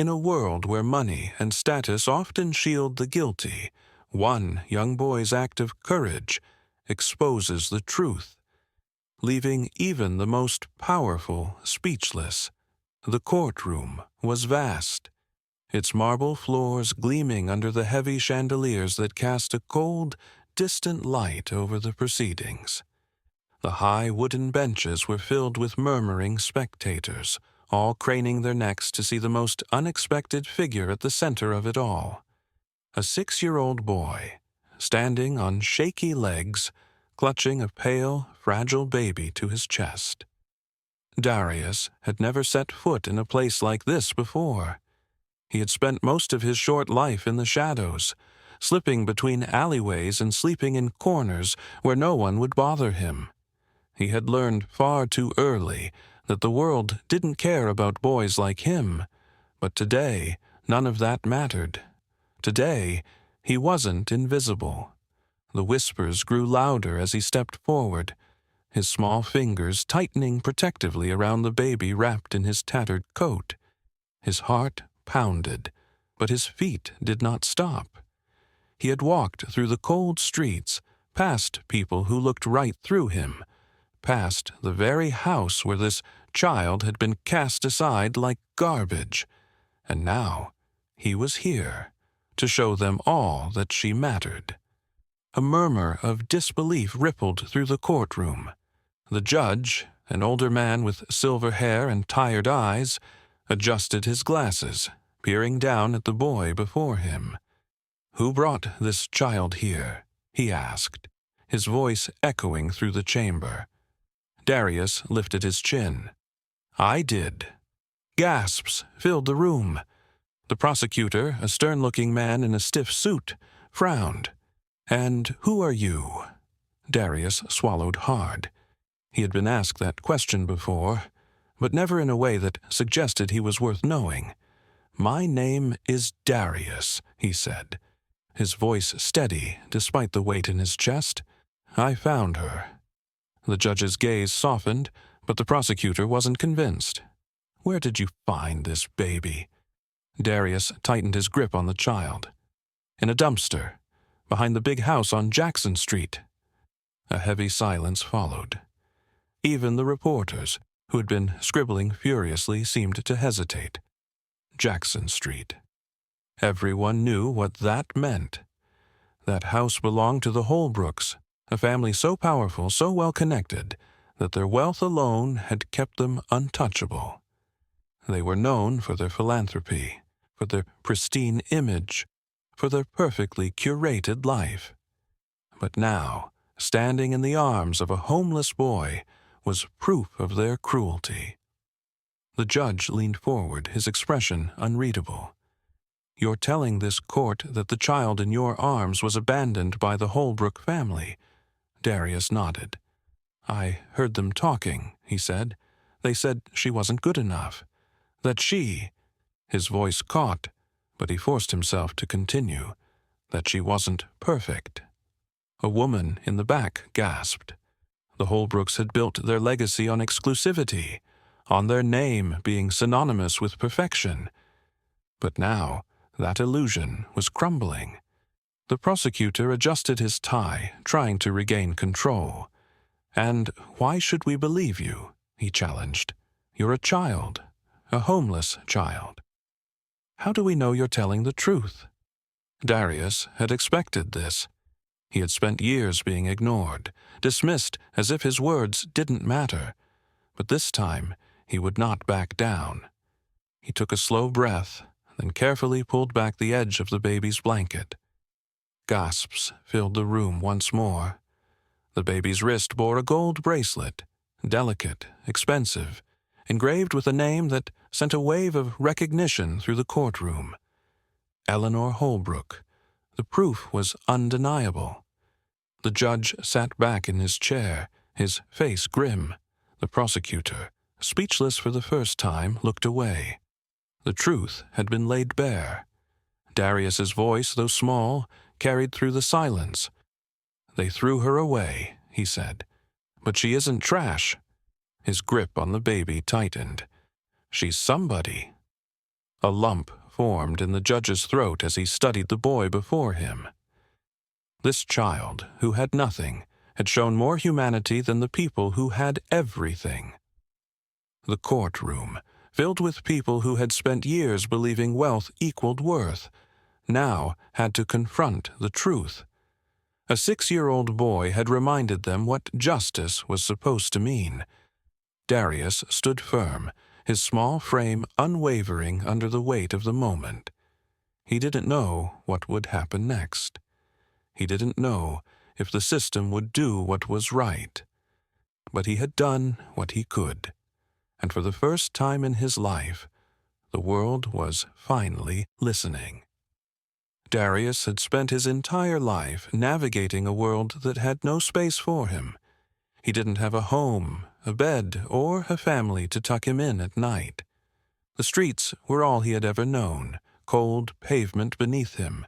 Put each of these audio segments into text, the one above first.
In a world where money and status often shield the guilty, one young boy's act of courage exposes the truth, leaving even the most powerful speechless. The courtroom was vast, its marble floors gleaming under the heavy chandeliers that cast a cold, distant light over the proceedings. The high wooden benches were filled with murmuring spectators, all craning their necks to see the most unexpected figure at the center of it all. A 6-year-old boy, standing on shaky legs, clutching a pale, fragile baby to his chest. Darius had never set foot in a place like this before. He had spent most of his short life in the shadows, slipping between alleyways and sleeping in corners where no one would bother him. He had learned far too early that the world didn't care about boys like him, but today none of that mattered. Today he wasn't invisible. The whispers grew louder as he stepped forward, his small fingers tightening protectively around the baby wrapped in his tattered coat. His heart pounded, but his feet did not stop. He had walked through the cold streets, past people who looked right through him, past the very house where this child had been cast aside like garbage, and now he was here to show them all that she mattered. A murmur of disbelief rippled through the courtroom. The judge, an older man with silver hair and tired eyes, adjusted his glasses, peering down at the boy before him. "Who brought this child here?" he asked, his voice echoing through the chamber. Darius lifted his chin. "I did." Gasps filled the room. The prosecutor, a stern-looking man in a stiff suit, frowned. "And who are you?" Darius swallowed hard. He had been asked that question before, but never in a way that suggested he was worth knowing. "My name is Darius," he said, his voice steady despite the weight in his chest. "I found her." The judge's gaze softened, but the prosecutor wasn't convinced. "Where did you find this baby?" Darius tightened his grip on the child. "In a dumpster, behind the big house on Jackson Street." A heavy silence followed. Even the reporters, who had been scribbling furiously, seemed to hesitate. Jackson Street. Everyone knew what that meant. That house belonged to the Holbrooks, a family so powerful, so well-connected, that their wealth alone had kept them untouchable. They were known for their philanthropy, for their pristine image, for their perfectly curated life. But now, standing in the arms of a homeless boy, was proof of their cruelty. The judge leaned forward, his expression unreadable. "You're telling this court that the child in your arms was abandoned by the Holbrook family?" Darius nodded. "I heard them talking," he said. "They said she wasn't good enough. That she—" His voice caught, but he forced himself to continue. "That she wasn't perfect." A woman in the back gasped. The Holbrooks had built their legacy on exclusivity, on their name being synonymous with perfection. But now, that illusion was crumbling. The prosecutor adjusted his tie, trying to regain control. "And why should we believe you?" he challenged. "You're a child, a homeless child. How do we know you're telling the truth?" Darius had expected this. He had spent years being ignored, dismissed as if his words didn't matter. But this time, he would not back down. He took a slow breath, then carefully pulled back the edge of the baby's blanket. Gasps filled the room once more. The baby's wrist bore a gold bracelet, delicate, expensive, engraved with a name that sent a wave of recognition through the courtroom. Eleanor Holbrook. The proof was undeniable. The judge sat back in his chair, his face grim. The prosecutor, speechless for the first time, looked away. The truth had been laid bare. Darius's voice, though small, carried through the silence. "They threw her away," he said. "But she isn't trash." His grip on the baby tightened. "She's somebody." A lump formed in the judge's throat as he studied the boy before him. This child, who had nothing, had shown more humanity than the people who had everything. The courtroom, filled with people who had spent years believing wealth equaled worth, now had to confront the truth. A 6-year-old boy had reminded them what justice was supposed to mean. Darius stood firm, his small frame unwavering under the weight of the moment. He didn't know what would happen next. He didn't know if the system would do what was right. But he had done what he could, and for the first time in his life, the world was finally listening. Darius had spent his entire life navigating a world that had no space for him. He didn't have a home, a bed, or a family to tuck him in at night. The streets were all he had ever known, cold pavement beneath him,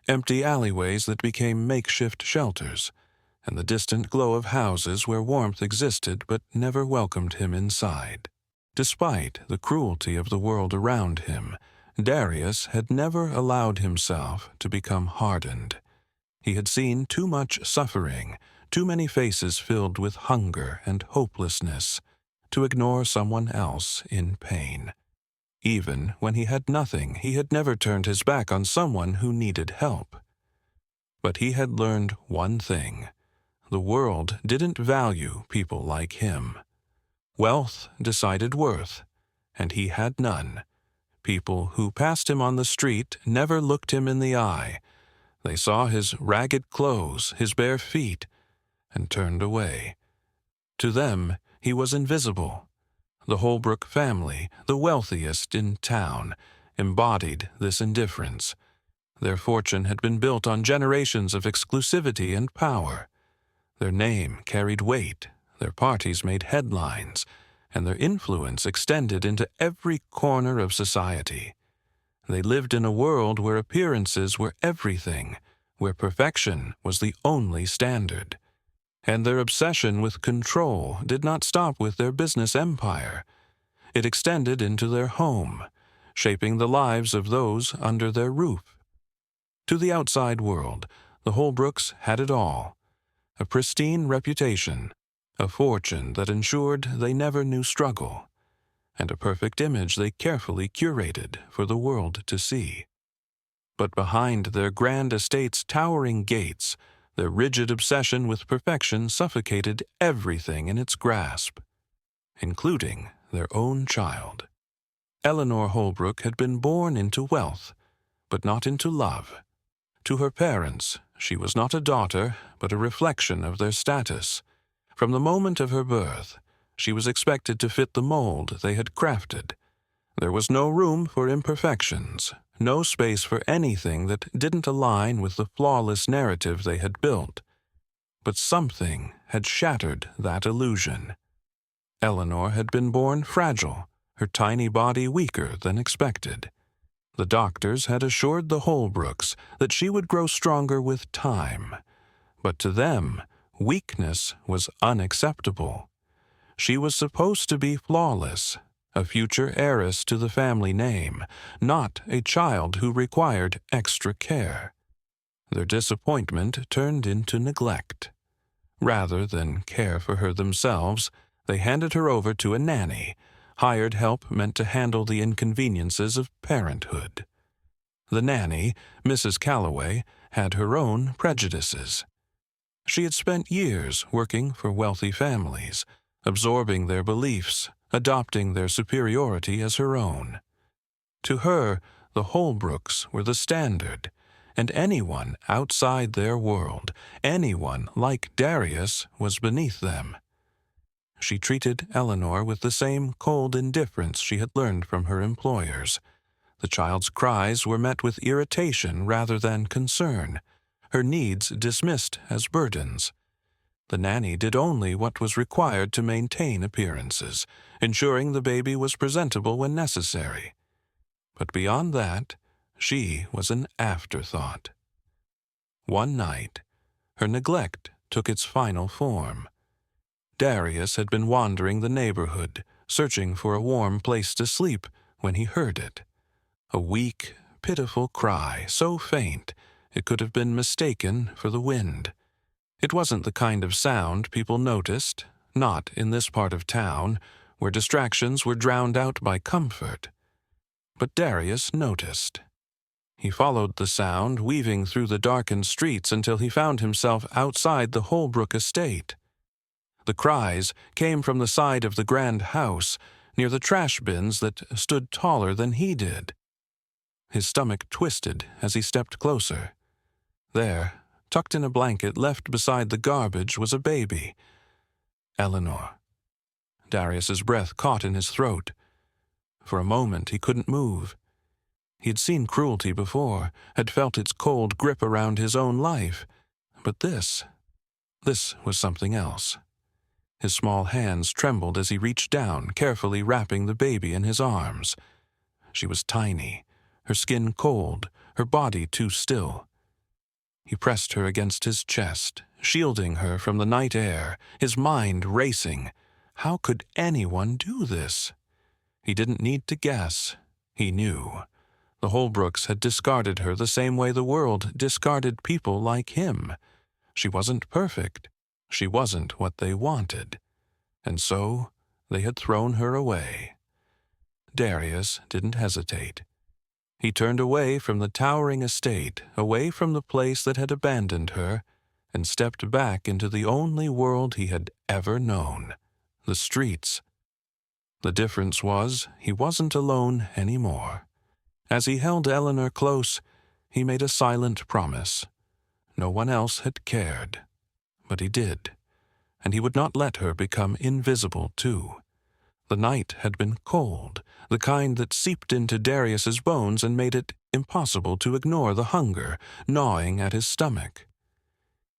empty alleyways that became makeshift shelters, and the distant glow of houses where warmth existed but never welcomed him inside. Despite the cruelty of the world around him, Darius had never allowed himself to become hardened. He had seen too much suffering, too many faces filled with hunger and hopelessness, to ignore someone else in pain. Even when he had nothing, he had never turned his back on someone who needed help. But he had learned one thing: the world didn't value people like him. Wealth decided worth, and he had none. People who passed him on the street never looked him in the eye. They saw his ragged clothes, his bare feet, and turned away. To them, he was invisible. The Holbrook family, the wealthiest in town, embodied this indifference. Their fortune had been built on generations of exclusivity and power. Their name carried weight, their parties made headlines, and their influence extended into every corner of society. They lived in a world where appearances were everything, where perfection was the only standard. And their obsession with control did not stop with their business empire. It extended into their home, shaping the lives of those under their roof. To the outside world, the Holbrooks had it all: a pristine reputation, a fortune that ensured they never knew struggle, and a perfect image they carefully curated for the world to see. But behind their grand estate's towering gates, their rigid obsession with perfection suffocated everything in its grasp, including their own child. Eleanor Holbrook had been born into wealth, but not into love. To her parents, she was not a daughter, but a reflection of their status. From the moment of her birth, she was expected to fit the mold they had crafted. There was no room for imperfections, no space for anything that didn't align with the flawless narrative they had built. But something had shattered that illusion. Eleanor had been born fragile, her tiny body weaker than expected. The doctors had assured the Holbrooks that she would grow stronger with time, but to them, weakness was unacceptable. She was supposed to be flawless, a future heiress to the family name, not a child who required extra care. Their disappointment turned into neglect. Rather than care for her themselves, they handed her over to a nanny, hired help meant to handle the inconveniences of parenthood. The nanny, Mrs. Calloway, had her own prejudices. She had spent years working for wealthy families, absorbing their beliefs, adopting their superiority as her own. To her, the Holbrooks were the standard, and anyone outside their world, anyone like Darius, was beneath them. She treated Eleanor with the same cold indifference she had learned from her employers. The child's cries were met with irritation rather than concern, her needs dismissed as burdens. The nanny did only what was required to maintain appearances, ensuring the baby was presentable when necessary. But beyond that, she was an afterthought. One night, her neglect took its final form. Darius had been wandering the neighborhood, searching for a warm place to sleep, when he heard it. A weak, pitiful cry, so faint it could have been mistaken for the wind. It wasn't the kind of sound people noticed, not in this part of town, where distractions were drowned out by comfort. But Darius noticed. He followed the sound, weaving through the darkened streets until he found himself outside the Holbrook estate. The cries came from the side of the grand house, near the trash bins that stood taller than he did. His stomach twisted as he stepped closer. There, tucked in a blanket left beside the garbage, was a baby. Eleanor. Darius's breath caught in his throat. For a moment he couldn't move. He had seen cruelty before, had felt its cold grip around his own life. But this was something else. His small hands trembled as he reached down, carefully wrapping the baby in his arms. She was tiny, her skin cold, her body too still. He pressed her against his chest, shielding her from the night air, his mind racing. How could anyone do this? He didn't need to guess. He knew. The Holbrooks had discarded her the same way the world discarded people like him. She wasn't perfect. She wasn't what they wanted. And so they had thrown her away. Darius didn't hesitate. He turned away from the towering estate, away from the place that had abandoned her, and stepped back into the only world he had ever known, the streets. The difference was he wasn't alone anymore. As he held Eleanor close, he made a silent promise. No one else had cared, but he did, and he would not let her become invisible too. The night had been cold, the kind that seeped into Darius's bones and made it impossible to ignore the hunger gnawing at his stomach.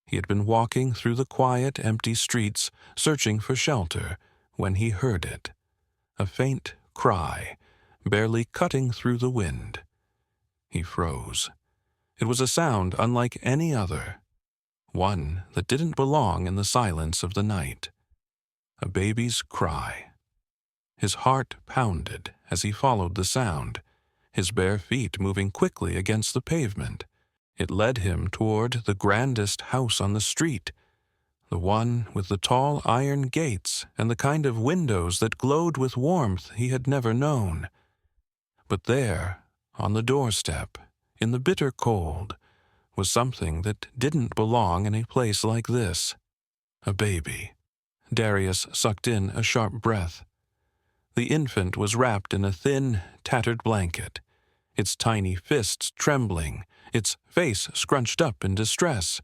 He had been walking through the quiet, empty streets, searching for shelter, when he heard it. A faint cry, barely cutting through the wind. He froze. It was a sound unlike any other, one that didn't belong in the silence of the night. A baby's cry. His heart pounded as he followed the sound, his bare feet moving quickly against the pavement. It led him toward the grandest house on the street, the one with the tall iron gates and the kind of windows that glowed with warmth he had never known. But there, on the doorstep, in the bitter cold, was something that didn't belong in a place like this. A baby. Darius sucked in a sharp breath. The infant was wrapped in a thin, tattered blanket, its tiny fists trembling, its face scrunched up in distress.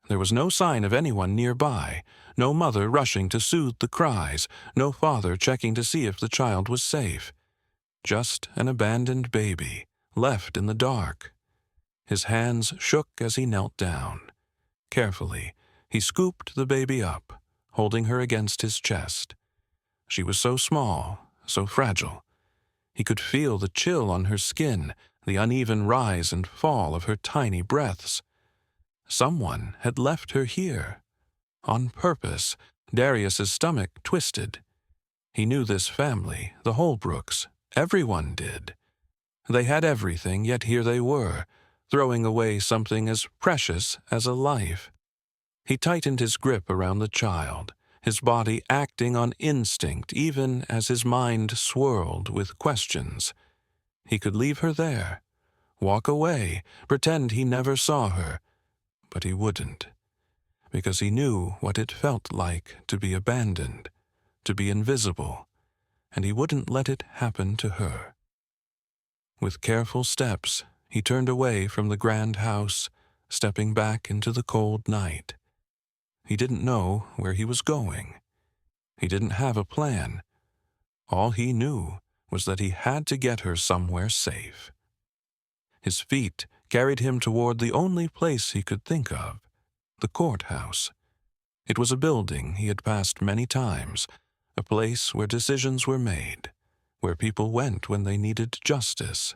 There was no sign of anyone nearby, no mother rushing to soothe the cries, no father checking to see if the child was safe. Just an abandoned baby, left in the dark. His hands shook as he knelt down. Carefully, he scooped the baby up, holding her against his chest. She was so small, so fragile. He could feel the chill on her skin, the uneven rise and fall of her tiny breaths. Someone had left her here. On purpose. Darius's stomach twisted. He knew this family, the Holbrooks. Everyone did. They had everything, yet here they were, throwing away something as precious as a life. He tightened his grip around the child, his body acting on instinct even as his mind swirled with questions. He could leave her there, walk away, pretend he never saw her, but he wouldn't, because he knew what it felt like to be abandoned, to be invisible, and he wouldn't let it happen to her. With careful steps, he turned away from the grand house, stepping back into the cold night. He didn't know where he was going. He didn't have a plan. All he knew was that he had to get her somewhere safe. His feet carried him toward the only place he could think of, the courthouse. It was a building he had passed many times, a place where decisions were made, where people went when they needed justice.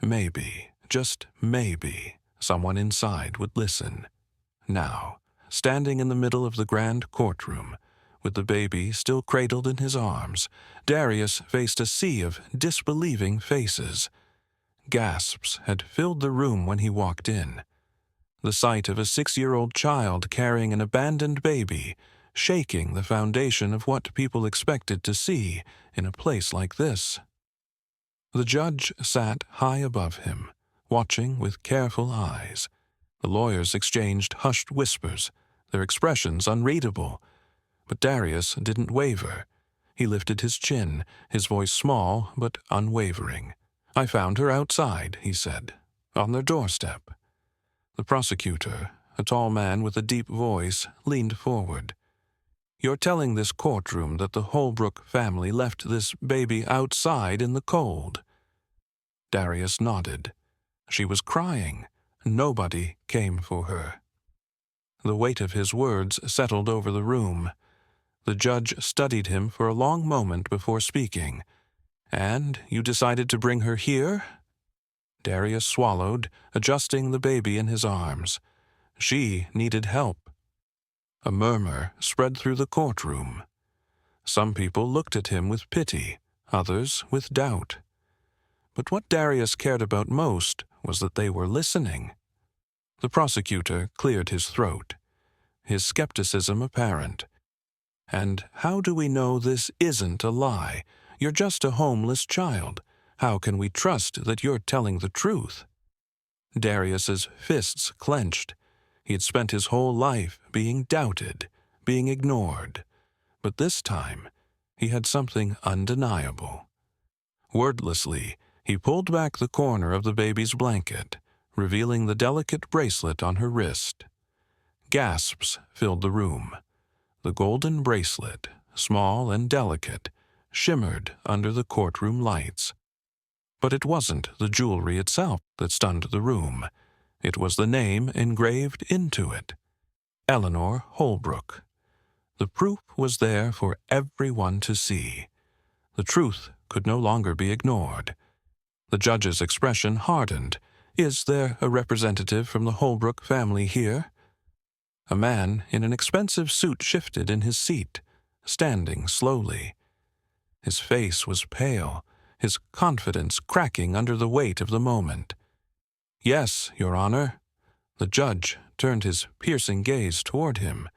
Maybe, just maybe, someone inside would listen. Now, standing in the middle of the grand courtroom, with the baby still cradled in his arms, Darius faced a sea of disbelieving faces. gasps had filled the room when he walked in. The sight of a 6-year-old child carrying an abandoned baby, shaking the foundation of what people expected to see in a place like this. The judge sat high above him, watching with careful eyes. The lawyers exchanged hushed whispers, their expressions unreadable. But Darius didn't waver. He lifted his chin, his voice small but unwavering. "I found her outside," he said, "on their doorstep." The prosecutor, a tall man with a deep voice, leaned forward. "You're telling this courtroom that the Holbrook family left this baby outside in the cold?" Darius nodded. "She was crying. Nobody came for her." The weight of his words settled over the room. The judge studied him for a long moment before speaking. "And you decided to bring her here?" Darius swallowed, adjusting the baby in his arms. She needed help. A murmur spread through the courtroom. Some people looked at him with pity, others with doubt. But what Darius cared about most was that they were listening. The prosecutor cleared his throat, his skepticism apparent. "And how do we know this isn't a lie? You're just a homeless child. How can we trust that you're telling the truth?" Darius's fists clenched. He had spent his whole life being doubted, being ignored. But this time, he had something undeniable. Wordlessly, he pulled back the corner of the baby's blanket, revealing the delicate bracelet on her wrist. Gasps filled the room. The golden bracelet, small and delicate, shimmered under the courtroom lights. But it wasn't the jewelry itself that stunned the room. It was the name engraved into it. Eleanor Holbrook. The proof was there for everyone to see. The truth could no longer be ignored. The judge's expression hardened. "Is there a representative from the Holbrook family here?" A man in an expensive suit shifted in his seat, standing slowly. His face was pale, his confidence cracking under the weight of the moment. "Yes, Your Honor." The judge turned his piercing gaze toward him.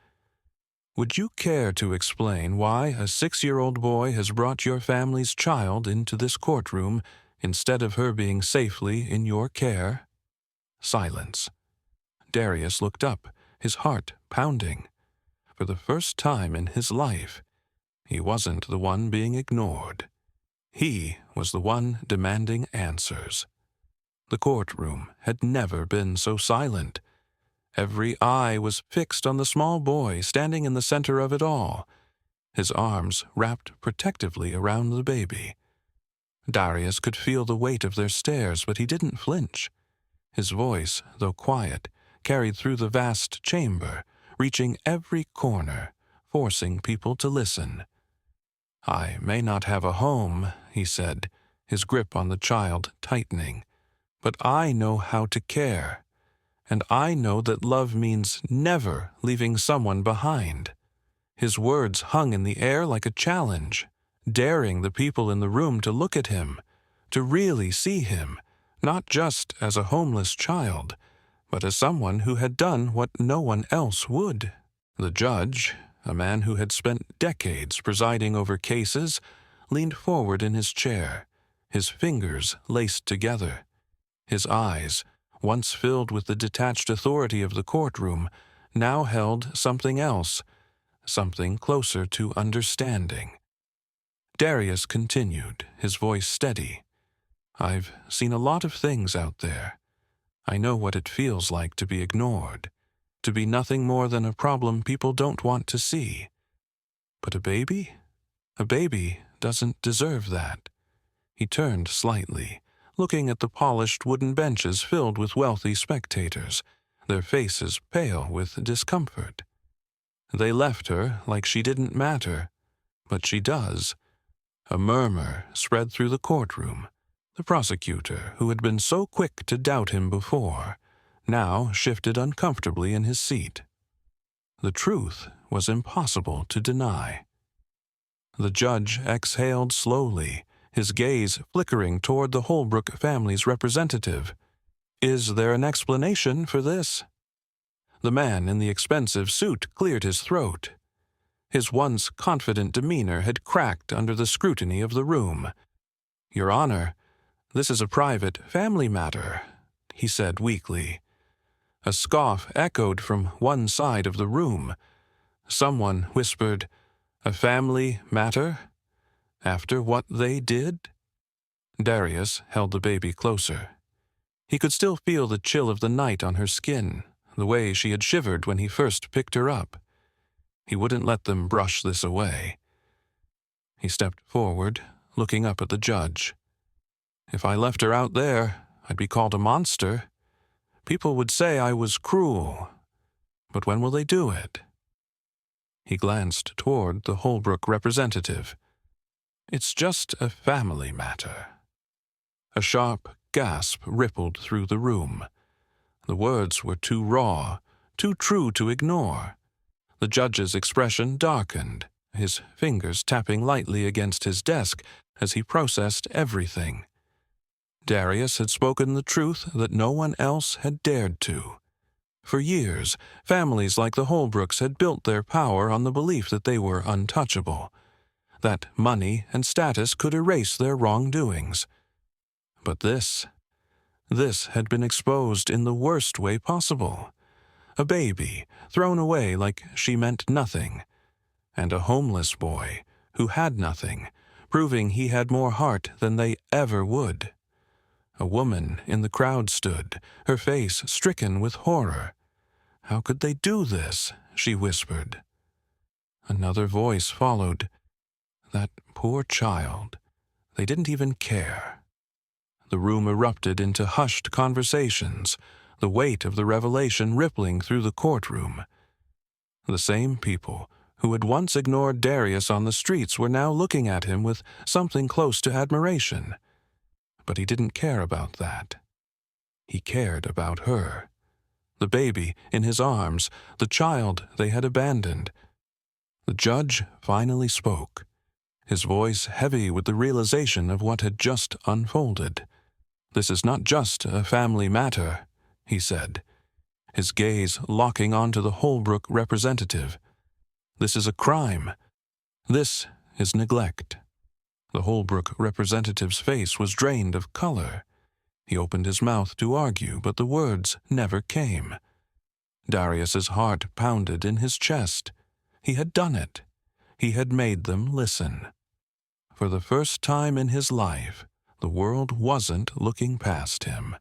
"Would you care to explain why a 6-year-old boy has brought your family's child into this courtroom instead of her being safely in your care?" Silence. Darius looked up, his heart pounding. For the first time in his life, he wasn't the one being ignored. He was the one demanding answers. The courtroom had never been so silent. Every eye was fixed on the small boy standing in the center of it all, his arms wrapped protectively around the baby. Darius could feel the weight of their stares, but he didn't flinch. His voice, though quiet, carried through the vast chamber, reaching every corner, forcing people to listen. "I may not have a home," he said, his grip on the child tightening, "but I know how to care. And I know that love means never leaving someone behind." His words hung in the air like a challenge, daring the people in the room to look at him, to really see him, not just as a homeless child, but as someone who had done what no one else would. The judge, a man who had spent decades presiding over cases, leaned forward in his chair, his fingers laced together. His eyes, once filled with the detached authority of the courtroom, now held something else, something closer to understanding. Darius continued, his voice steady. "I've seen a lot of things out there. I know what it feels like to be ignored, to be nothing more than a problem people don't want to see. But a baby? A baby doesn't deserve that." He turned slightly, looking at the polished wooden benches filled with wealthy spectators, their faces pale with discomfort. "They left her like she didn't matter, but she does." A murmur spread through the courtroom. The prosecutor, who had been so quick to doubt him before, now shifted uncomfortably in his seat. The truth was impossible to deny. The judge exhaled slowly, his gaze flickering toward the Holbrook family's representative. "Is there an explanation for this?" The man in the expensive suit cleared his throat. His once confident demeanor had cracked under the scrutiny of the room. "Your Honor, this is a private family matter," he said weakly. A scoff echoed from one side of the room. Someone whispered, "A family matter? After what they did?" Darius held the baby closer. He could still feel the chill of the night on her skin, the way she had shivered when he first picked her up. He wouldn't let them brush this away. He stepped forward, looking up at the judge. "If I left her out there, I'd be called a monster. People would say I was cruel. But when will they do it?" He glanced toward the Holbrook representative. "It's just a family matter." A sharp gasp rippled through the room. The words were too raw, too true to ignore. The judge's expression darkened, his fingers tapping lightly against his desk as he processed everything. Darius had spoken the truth that no one else had dared to. For years, families like the Holbrooks had built their power on the belief that they were untouchable, that money and status could erase their wrongdoings. But this had been exposed in the worst way possible. A baby thrown away like she meant nothing, and a homeless boy who had nothing, proving he had more heart than they ever would. A woman in the crowd stood, her face stricken with horror. "How could they do this?" she whispered. Another voice followed. "That poor child. They didn't even care." The room erupted into hushed conversations, the weight of the revelation rippling through the courtroom. The same people who had once ignored Darius on the streets were now looking at him with something close to admiration. But he didn't care about that. He cared about her. The baby in his arms, the child they had abandoned. The judge finally spoke, his voice heavy with the realization of what had just unfolded. "This is not just a family matter," he said, his gaze locking onto the Holbrook representative. "This is a crime. This is neglect." The Holbrook representative's face was drained of color. He opened his mouth to argue, but the words never came. Darius's heart pounded in his chest. He had done it. He had made them listen. For the first time in his life, the world wasn't looking past him.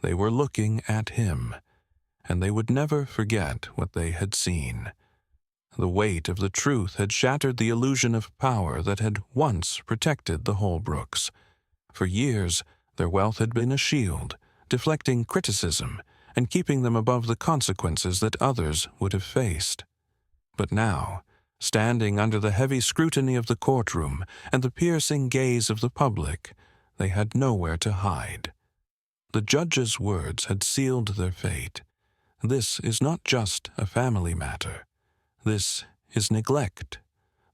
They were looking at him, and they would never forget what they had seen. The weight of the truth had shattered the illusion of power that had once protected the Holbrooks. For years, their wealth had been a shield, deflecting criticism and keeping them above the consequences that others would have faced. But now, standing under the heavy scrutiny of the courtroom and the piercing gaze of the public, they had nowhere to hide. The judge's words had sealed their fate. This is not just a family matter. This is neglect.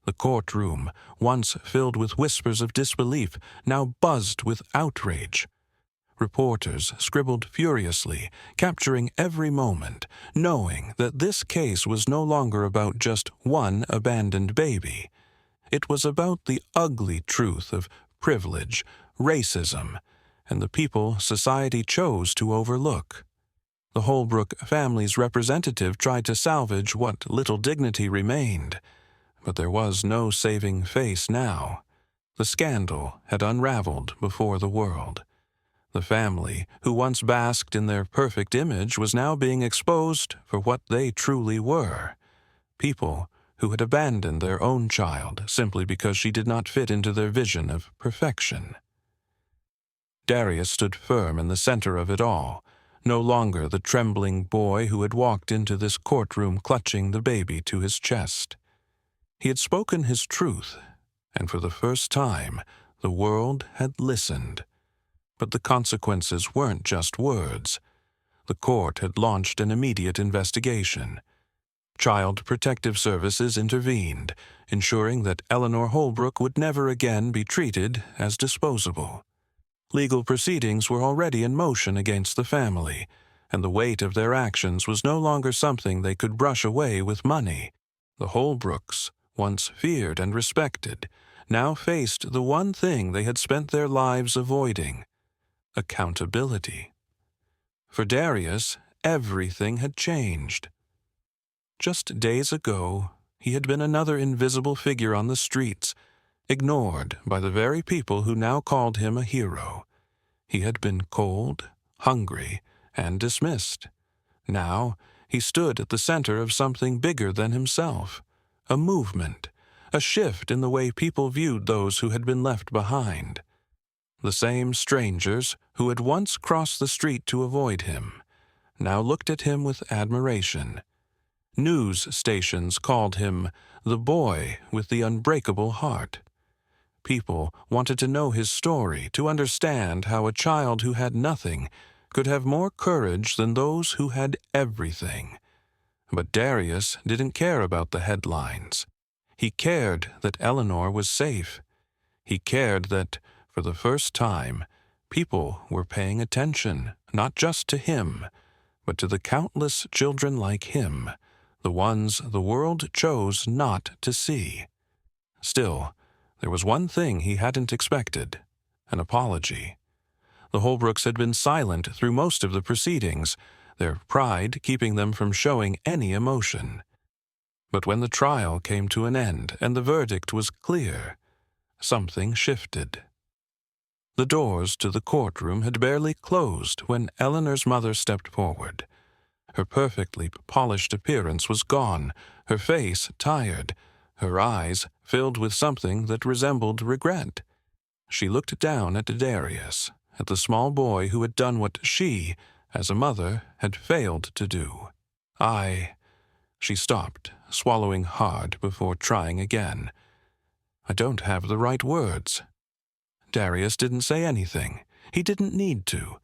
The courtroom, once filled with whispers of disbelief, now buzzed with outrage. Reporters scribbled furiously, capturing every moment, knowing that this case was no longer about just one abandoned baby. It was about the ugly truth of privilege, racism, and the people society chose to overlook. The Holbrook family's representative tried to salvage what little dignity remained, but there was no saving face now. The scandal had unraveled before the world. The family, who once basked in their perfect image, was now being exposed for what they truly were. People who had abandoned their own child simply because she did not fit into their vision of perfection. Darius stood firm in the center of it all, no longer the trembling boy who had walked into this courtroom clutching the baby to his chest. He had spoken his truth, and for the first time, the world had listened. But the consequences weren't just words. The court had launched an immediate investigation. Child Protective Services intervened, ensuring that Eleanor Holbrook would never again be treated as disposable. Legal proceedings were already in motion against the family, and the weight of their actions was no longer something they could brush away with money. The Holbrooks, once feared and respected, now faced the one thing they had spent their lives avoiding: accountability. For Darius, everything had changed. Just days ago, he had been another invisible figure on the streets, ignored by the very people who now called him a hero. He had been cold, hungry, and dismissed. Now he stood at the center of something bigger than himself, a movement, a shift in the way people viewed those who had been left behind. The same strangers who had once crossed the street to avoid him now looked at him with admiration. News stations called him the boy with the unbreakable heart. People wanted to know his story, to understand how a child who had nothing could have more courage than those who had everything. But Darius didn't care about the headlines. He cared that Eleanor was safe. He cared that, for the first time, people were paying attention, not just to him, but to the countless children like him, the ones the world chose not to see. Still, there was one thing he hadn't expected: an apology. The Holbrooks had been silent through most of the proceedings, their pride keeping them from showing any emotion. But when the trial came to an end and the verdict was clear, something shifted. The doors to the courtroom had barely closed when Eleanor's mother stepped forward. Her perfectly polished appearance was gone, her face tired, her eyes filled with something that resembled regret. She looked down at Darius, at the small boy who had done what she, as a mother, had failed to do. She stopped, swallowing hard before trying again. I don't have the right words. Darius didn't say anything. He didn't need to.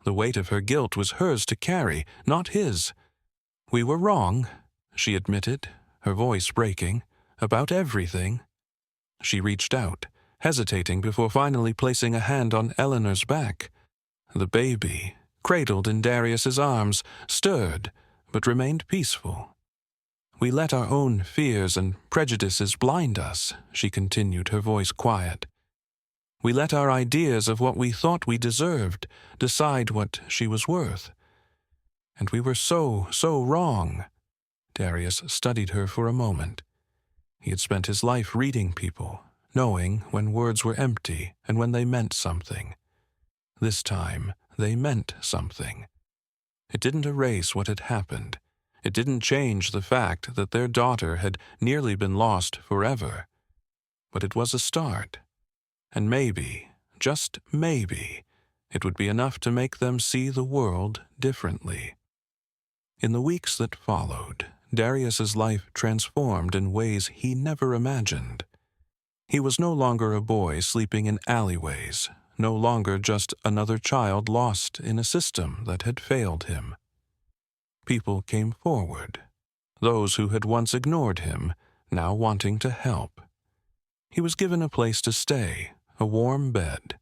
The weight of her guilt was hers to carry, not his. We were wrong, she admitted, her voice breaking, about everything. She reached out, hesitating before finally placing a hand on Eleanor's back. The baby, cradled in Darius's arms, stirred, but remained peaceful. We let our own fears and prejudices blind us, she continued, her voice quiet. We let our ideas of what we thought we deserved decide what she was worth. And we were so wrong. Darius studied her for a moment. He had spent his life reading people, knowing when words were empty and when they meant something. This time, they meant something. It didn't erase what had happened. It didn't change the fact that their daughter had nearly been lost forever. But it was a start. And maybe, just maybe, it would be enough to make them see the world differently. In the weeks that followed, Darius's life transformed in ways he never imagined. He was no longer a boy sleeping in alleyways, no longer just another child lost in a system that had failed him. People came forward, those who had once ignored him, now wanting to help. He was given a place to stay, a warm bed,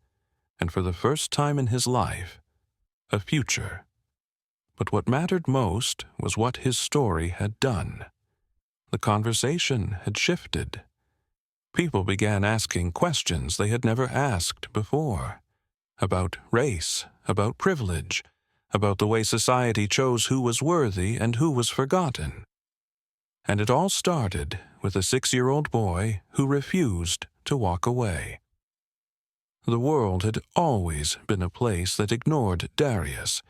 and for the first time in his life, a future. But what mattered most was what his story had done. The conversation had shifted. People began asking questions they had never asked before, about race, about privilege, about the way society chose who was worthy and who was forgotten. And it all started with a 6-year-old boy who refused to walk away. The world had always been a place that ignored Darius,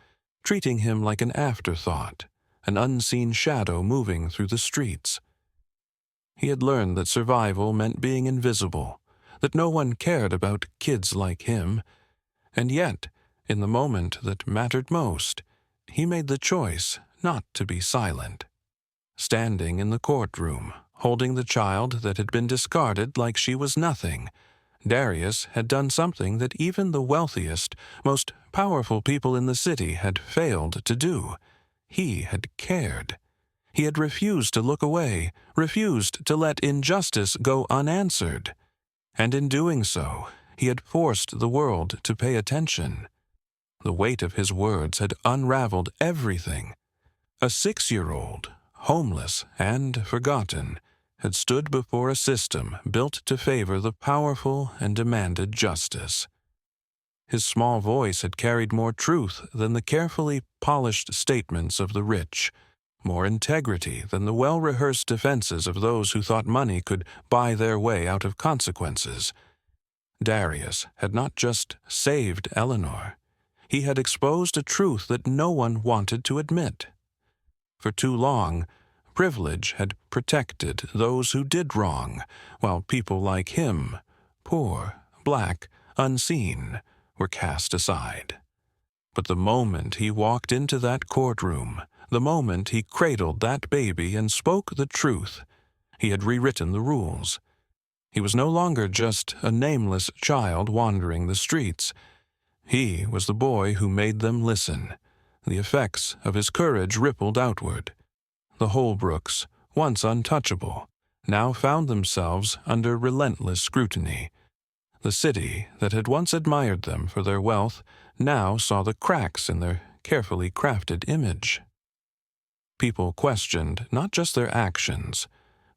treating him like an afterthought, an unseen shadow moving through the streets. He had learned that survival meant being invisible, that no one cared about kids like him, and yet, in the moment that mattered most, he made the choice not to be silent. Standing in the courtroom, holding the child that had been discarded like she was nothing, Darius had done something that even the wealthiest, most powerful people in the city had failed to do. He had cared. He had refused to look away, refused to let injustice go unanswered. And in doing so, he had forced the world to pay attention. The weight of his words had unraveled everything. A 6-year-old, homeless and forgotten, had stood before a system built to favor the powerful and demanded justice. His small voice had carried more truth than the carefully polished statements of the rich, more integrity than the well-rehearsed defenses of those who thought money could buy their way out of consequences. Darius had not just saved Eleanor. He had exposed a truth that no one wanted to admit. For too long, privilege had protected those who did wrong, while people like him, poor, black, unseen, were cast aside. But the moment he walked into that courtroom, the moment he cradled that baby and spoke the truth, he had rewritten the rules. He was no longer just a nameless child wandering the streets. He was the boy who made them listen. The effects of his courage rippled outward. The Holbrooks, once untouchable, now found themselves under relentless scrutiny. The city that had once admired them for their wealth now saw the cracks in their carefully crafted image. People questioned not just their actions,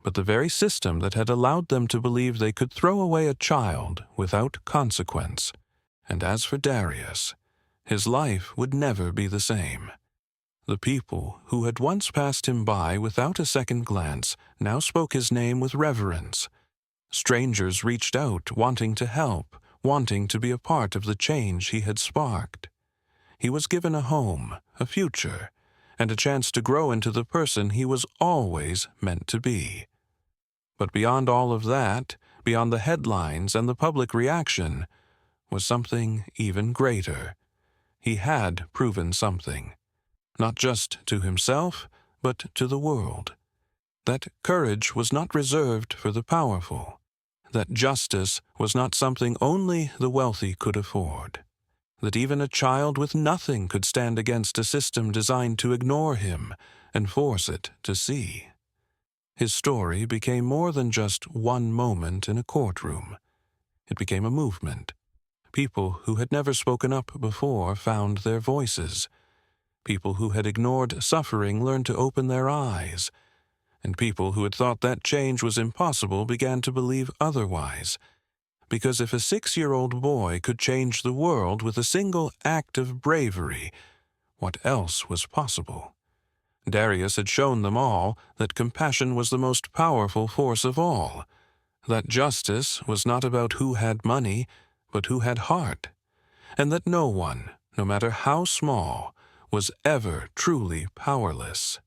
but the very system that had allowed them to believe they could throw away a child without consequence. And as for Darius, his life would never be the same. The people who had once passed him by without a second glance now spoke his name with reverence. Strangers reached out, wanting to help, wanting to be a part of the change he had sparked. He was given a home, a future, and a chance to grow into the person he was always meant to be. But beyond all of that, beyond the headlines and the public reaction, was something even greater. He had proven something, not just to himself, but to the world. That courage was not reserved for the powerful. That justice was not something only the wealthy could afford. That even a child with nothing could stand against a system designed to ignore him and force it to see. His story became more than just one moment in a courtroom. It became a movement. People who had never spoken up before found their voices. People who had ignored suffering learned to open their eyes. And people who had thought that change was impossible began to believe otherwise. Because if a 6-year-old boy could change the world with a single act of bravery, what else was possible? Darius had shown them all that compassion was the most powerful force of all. That justice was not about who had money, but who had heart. And that no one, no matter how small, was ever truly powerless.